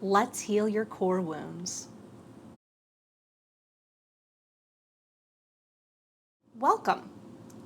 Let's heal your core wounds. Welcome.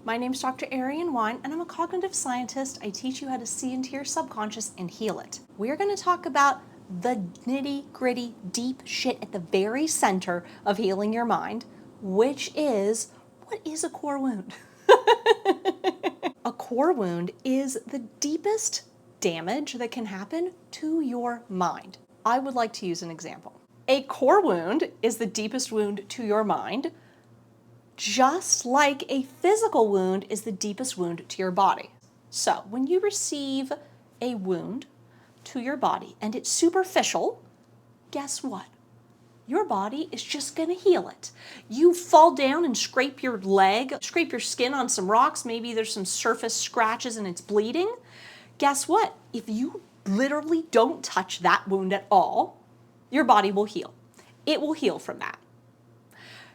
My name is Dr. Erienne Weine, and I'm a cognitive scientist. I teach you how to see into your subconscious and heal it. We're going to talk about the nitty-gritty, deep shit at the very center of healing your mind, which is, what is a core wound? A core wound is the deepest damage that can happen to your mind. I would like to use an example. A core wound is the deepest wound to your mind, just like a physical wound is the deepest wound to your body. So when you receive a wound to your body and it's superficial, guess what? Your body is just going to heal it. You fall down and scrape your leg, scrape your skin on some rocks, maybe there's some surface scratches and it's bleeding. Guess what? If you literally don't touch that wound at all, your body will heal. It will heal from that.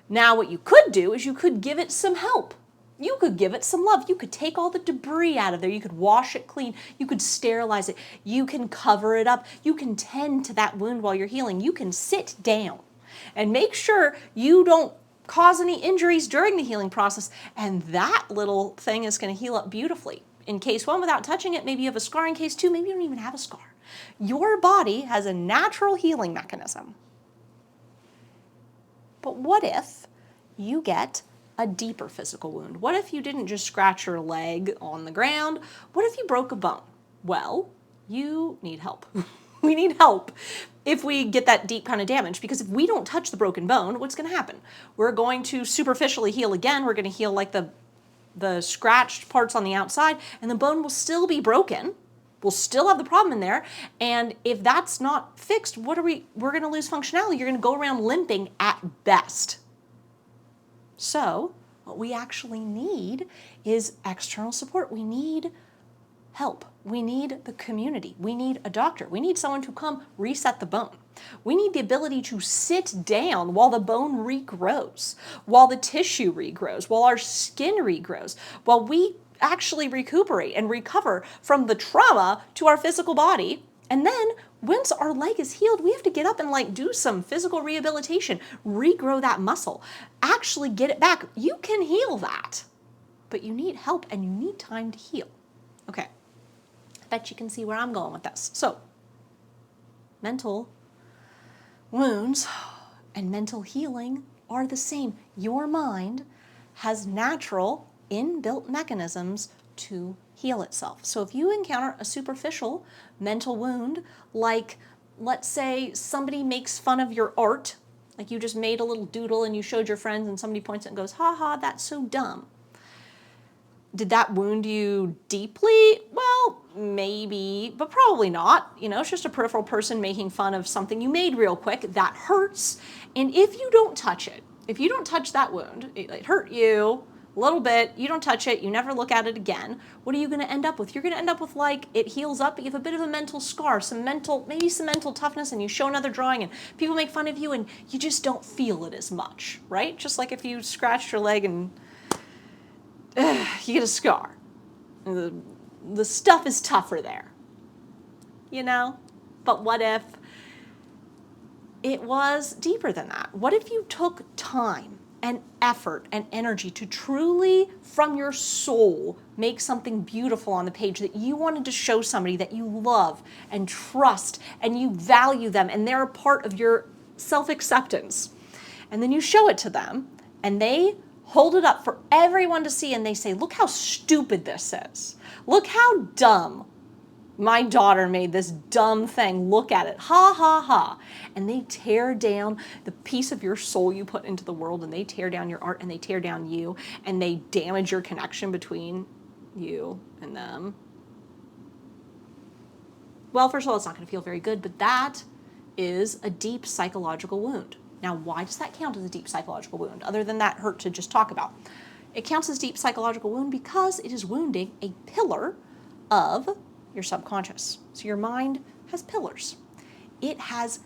Now, what you could do is you could give it some help. You could give it some love. You could take all the debris out of there. You could wash it clean. You could sterilize it. You can cover it up. You can tend to that wound while you're healing. You can sit down and make sure you don't cause any injuries during the healing process. And that little thing is going to heal up beautifully. In case one, without touching it, maybe you have a scar. In case two, maybe you don't even have a scar. Your body has a natural healing mechanism. But what if you get a deeper physical wound? What if you didn't just scratch your leg on the ground? What if you broke a bone? Well, you need help. We need help if we get that deep kind of damage, because if we don't touch the broken bone, what's going to happen? We're going to superficially heal again. We're going to heal like the scratched parts on the outside, and the bone will still be broken. We'll still have the problem in there. And if that's not fixed, we're going to lose functionality. You're going to go around limping at best. So what we actually need is external support. We need help. We need the community. We need a doctor. We need someone to come reset the bone. We need the ability to sit down while the bone regrows, while the tissue regrows, while our skin regrows, while we actually recuperate and recover from the trauma to our physical body. And then once our leg is healed, we have to get up and do some physical rehabilitation, regrow that muscle, actually get it back. You can heal that, but you need help and you need time to heal. Okay, I bet you can see where I'm going with this. So, mental wounds and mental healing are the same. Your mind has natural inbuilt mechanisms to heal itself. So if you encounter a superficial mental wound, like let's say somebody makes fun of your art, like you just made a little doodle and you showed your friends and somebody points it and goes, ha ha, that's so dumb. Did that wound you deeply? Well, maybe, but probably not. It's just a peripheral person making fun of something you made real quick. That hurts. And if you don't touch it, if you don't touch that wound, it hurt you a little bit, you don't touch it, you never look at it again, what are you going to end up with? You're going to end up with it heals up, but you have a bit of a mental scar, maybe some mental toughness, and you show another drawing and people make fun of you and you just don't feel it as much, right? Just like if you scratched your leg and you get a scar. The stuff is tougher there, But what if it was deeper than that? What if you took time and effort and energy to truly, from your soul, make something beautiful on the page that you wanted to show somebody that you love and trust and you value them and they're a part of your self-acceptance. And then you show it to them and they hold it up for everyone to see and they say, look how stupid this is. Look how dumb. My daughter made this dumb thing. Look at it. Ha, ha, ha. And they tear down the piece of your soul you put into the world, and they tear down your art, and they tear down you, and they damage your connection between you and them. Well, first of all, it's not going to feel very good, but that is a deep psychological wound. Now, why does that count as a deep psychological wound, other than that hurt to just talk about? It counts as deep psychological wound because it is wounding a pillar of your subconscious. So your mind has pillars. It has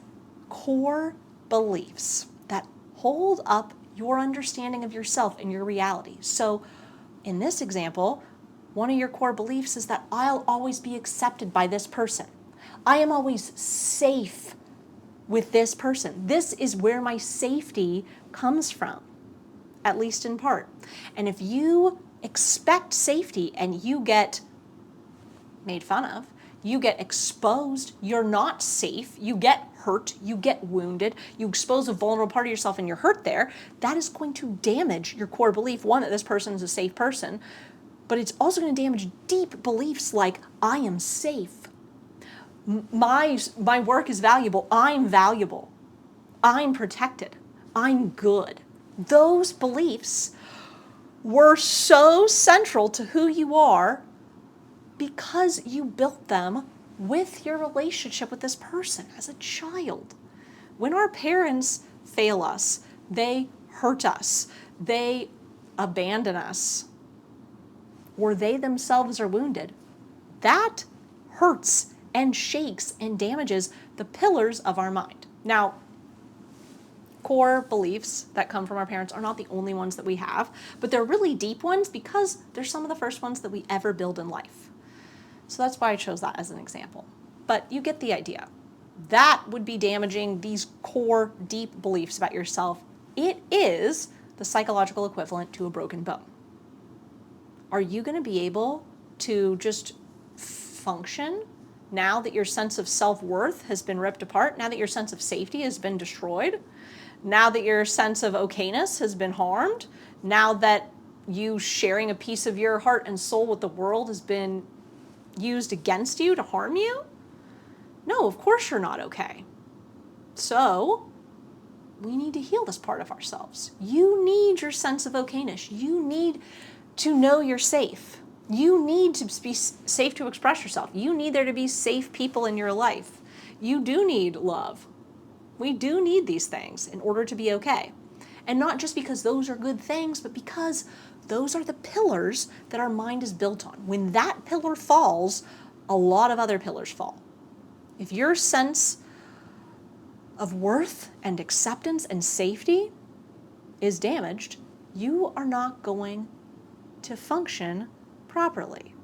core beliefs that hold up your understanding of yourself and your reality. So in this example, one of your core beliefs is that I'll always be accepted by this person. I am always safe with this person. This is where my safety comes from, at least in part. And if you expect safety and you get made fun of, you get exposed, you're not safe, you get hurt, you get wounded, you expose a vulnerable part of yourself and you're hurt there, that is going to damage your core belief, one, that this person is a safe person, but it's also going to damage deep beliefs like, I am safe, my work is valuable, I'm protected, I'm good. Those beliefs were so central to who you are because you built them with your relationship with this person as a child. When our parents fail us, they hurt us, they abandon us, or they themselves are wounded, that hurts and shakes and damages the pillars of our mind. Now, core beliefs that come from our parents are not the only ones that we have, but they're really deep ones because they're some of the first ones that we ever build in life. So that's why I chose that as an example. But you get the idea. That would be damaging these core, deep beliefs about yourself. It is the psychological equivalent to a broken bone. Are you going to be able to just function now that your sense of self-worth has been ripped apart, now that your sense of safety has been destroyed, now that your sense of okayness has been harmed, now that you sharing a piece of your heart and soul with the world has been used against you to harm you? No, of course you're not okay. So we need to heal this part of ourselves. You need your sense of okayness. You need to know you're safe. You need to be safe to express yourself. You need there to be safe people in your life. You do need love. We do need these things in order to be okay. And not just because those are good things, but because those are the pillars that our mind is built on. When that pillar falls, a lot of other pillars fall. If your sense of worth and acceptance and safety is damaged, you are not going to function properly.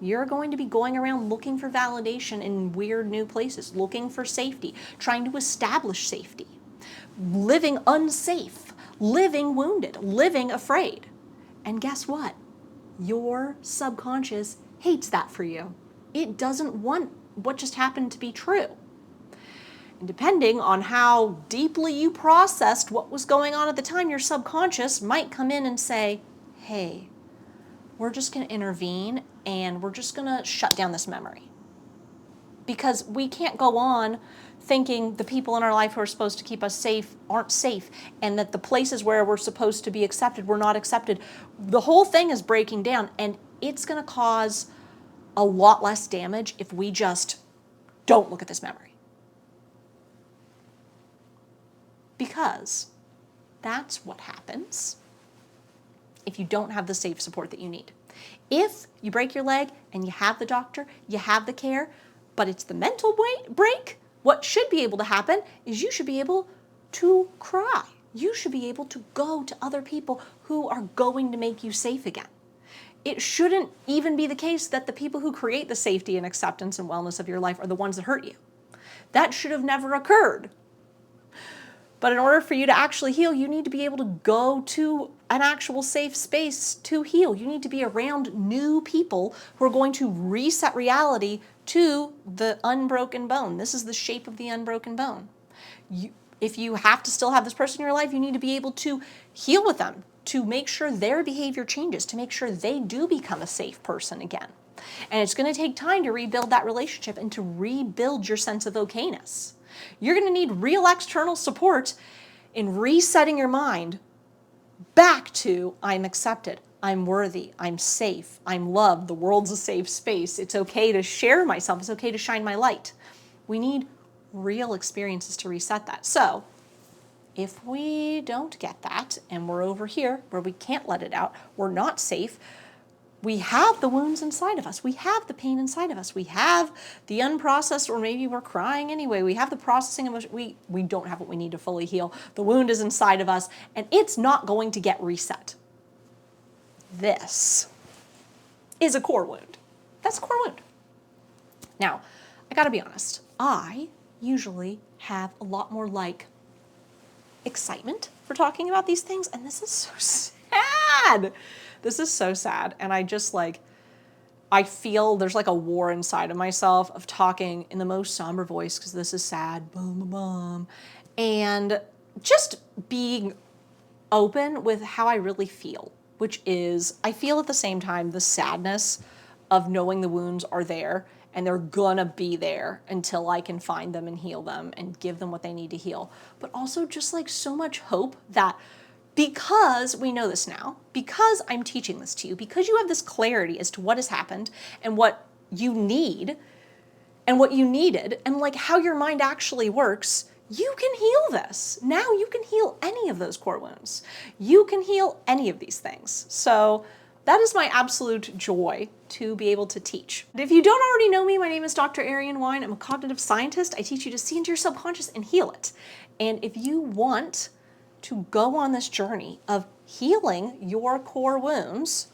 You're going to be going around looking for validation in weird new places, looking for safety, trying to establish safety, living unsafe, living wounded, living afraid. And guess what? Your subconscious hates that for you. It doesn't want what just happened to be true. And depending on how deeply you processed what was going on at the time, your subconscious might come in and say, hey, we're just going to intervene and we're just going to shut down this memory. Because we can't go on thinking the people in our life who are supposed to keep us safe aren't safe, and that the places where we're supposed to be accepted, we're not accepted. The whole thing is breaking down, and it's going to cause a lot less damage if we just don't look at this memory. Because that's what happens if you don't have the safe support that you need. If you break your leg and you have the doctor, you have the care, but it's the mental break, what should be able to happen is you should be able to cry. You should be able to go to other people who are going to make you safe again. It shouldn't even be the case that the people who create the safety and acceptance and wellness of your life are the ones that hurt you. That should have never occurred. But in order for you to actually heal, you need to be able to go to an actual safe space to heal. You need to be around new people who are going to reset reality to the unbroken bone. This is the shape of the unbroken bone. If you have to still have this person in your life, you need to be able to heal with them, to make sure their behavior changes, to make sure they do become a safe person again. And it's going to take time to rebuild that relationship and to rebuild your sense of okayness. You're going to need real external support in resetting your mind back to I'm accepted, I'm worthy, I'm safe, I'm loved, the world's a safe space, it's okay to share myself, it's okay to shine my light. We need real experiences to reset that. So if we don't get that and we're over here where we can't let it out, we're not safe, we have the wounds inside of us. We have the pain inside of us. We have the unprocessed, or maybe we're crying anyway. We have the processing emotion. We don't have what we need to fully heal. The wound is inside of us, and it's not going to get reset. This is a core wound. That's a core wound. Now, I got to be honest. I usually have a lot more like excitement for talking about these things. And this is so sad. This is so sad. And I just like, I feel there's like a war inside of myself of talking in the most somber voice because this is sad, boom, boom, boom, and just being open with how I really feel, which is I feel at the same time the sadness of knowing the wounds are there and they're gonna be there until I can find them and heal them and give them what they need to heal. But also just like so much hope that because we know this now, because I'm teaching this to you, because you have this clarity as to what has happened and what you need and what you needed and like how your mind actually works, you can heal this. Now you can heal any of those core wounds. You can heal any of these things. So that is my absolute joy to be able to teach. If you don't already know me, my name is Dr. Erienne Weine. I'm a cognitive scientist. I teach you to see into your subconscious and heal it. And if you want to go on this journey of healing your core wounds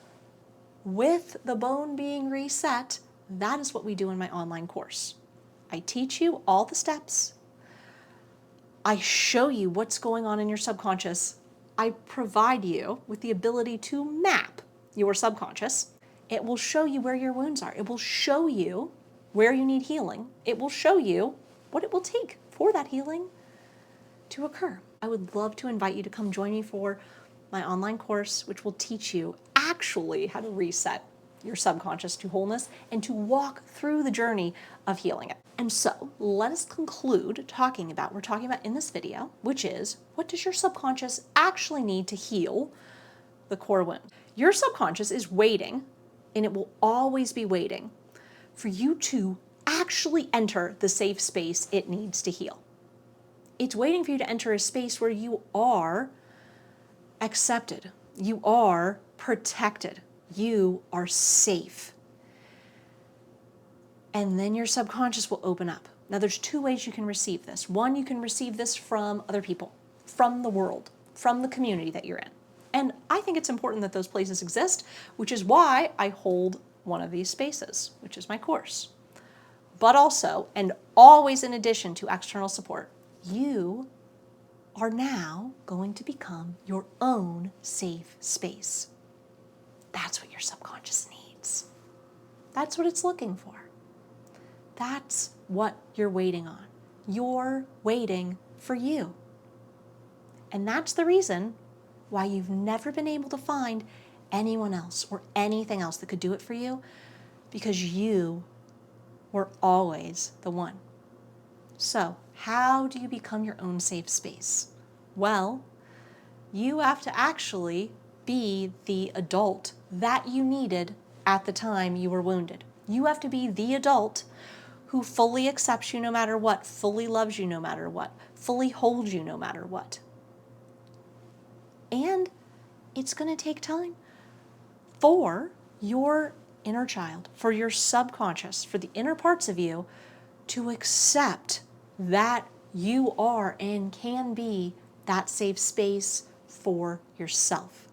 with the bone being reset, that is what we do in my online course. I teach you all the steps. I show you what's going on in your subconscious. I provide you with the ability to map your subconscious. It will show you where your wounds are. It will show you where you need healing. It will show you what it will take for that healing to occur. I would love to invite you to come join me for my online course, which will teach you actually how to reset your subconscious to wholeness and to walk through the journey of healing it. And so let us conclude we're talking about in this video, which is what does your subconscious actually need to heal the core wound? Your subconscious is waiting, and it will always be waiting for you to actually enter the safe space it needs to heal. It's waiting for you to enter a space where you are accepted, you are protected, you are safe. And then your subconscious will open up. Now there's two ways you can receive this. One, you can receive this from other people, from the world, from the community that you're in. And I think it's important that those places exist, which is why I hold one of these spaces, which is my course. But also, and always in addition to external support, you are now going to become your own safe space. That's what your subconscious needs. That's what it's looking for. That's what you're waiting on. You're waiting for you. And that's the reason why you've never been able to find anyone else or anything else that could do it for you, because you were always the one. So, how do you become your own safe space? Well, you have to actually be the adult that you needed at the time you were wounded. You have to be the adult who fully accepts you no matter what, fully loves you no matter what, fully holds you no matter what. And it's going to take time for your inner child, for your subconscious, for the inner parts of you to accept that you are and can be that safe space for yourself.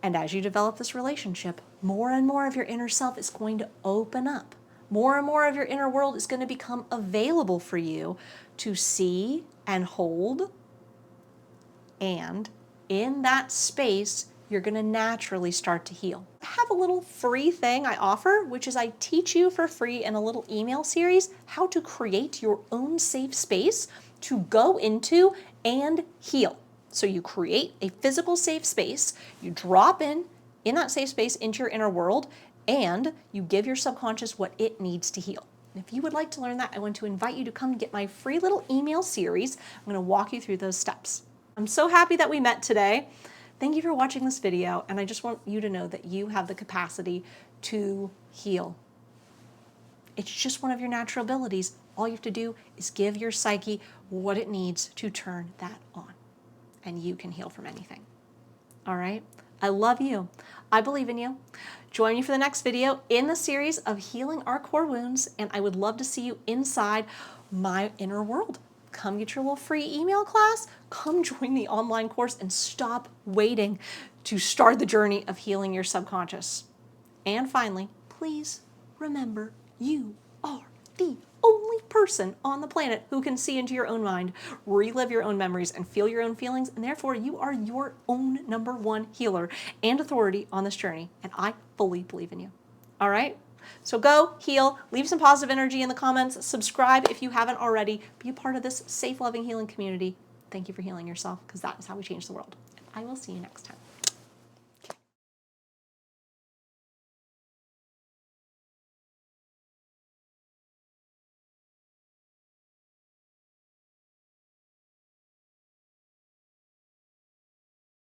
And as you develop this relationship, more and more of your inner self is going to open up. More and more of your inner world is going to become available for you to see and hold. And in that space, you're going to naturally start to heal. I have a little free thing I offer, which is I teach you for free in a little email series how to create your own safe space to go into and heal. So you create a physical safe space, you drop in that safe space into your inner world, and you give your subconscious what it needs to heal. And if you would like to learn that, I want to invite you to come get my free little email series. I'm going to walk you through those steps. I'm so happy that we met today. Thank you for watching this video, and I just want you to know that you have the capacity to heal. It's just one of your natural abilities. All you have to do is give your psyche what it needs to turn that on, and you can heal from anything. All right? I love you. I believe in you. Join me for the next video in the series of healing our core wounds, and I would love to see you inside my inner world. Come get your little free email class. Come join the online course and stop waiting to start the journey of healing your subconscious. And finally, please remember you are the only person on the planet who can see into your own mind, relive your own memories, and feel your own feelings, and therefore you are your own #1 healer and authority on this journey, and I fully believe in you. All right? So go, heal, leave some positive energy in the comments, subscribe if you haven't already, be a part of this safe, loving, healing community. Thank you for healing yourself, because that is how we change the world. I will see you next time.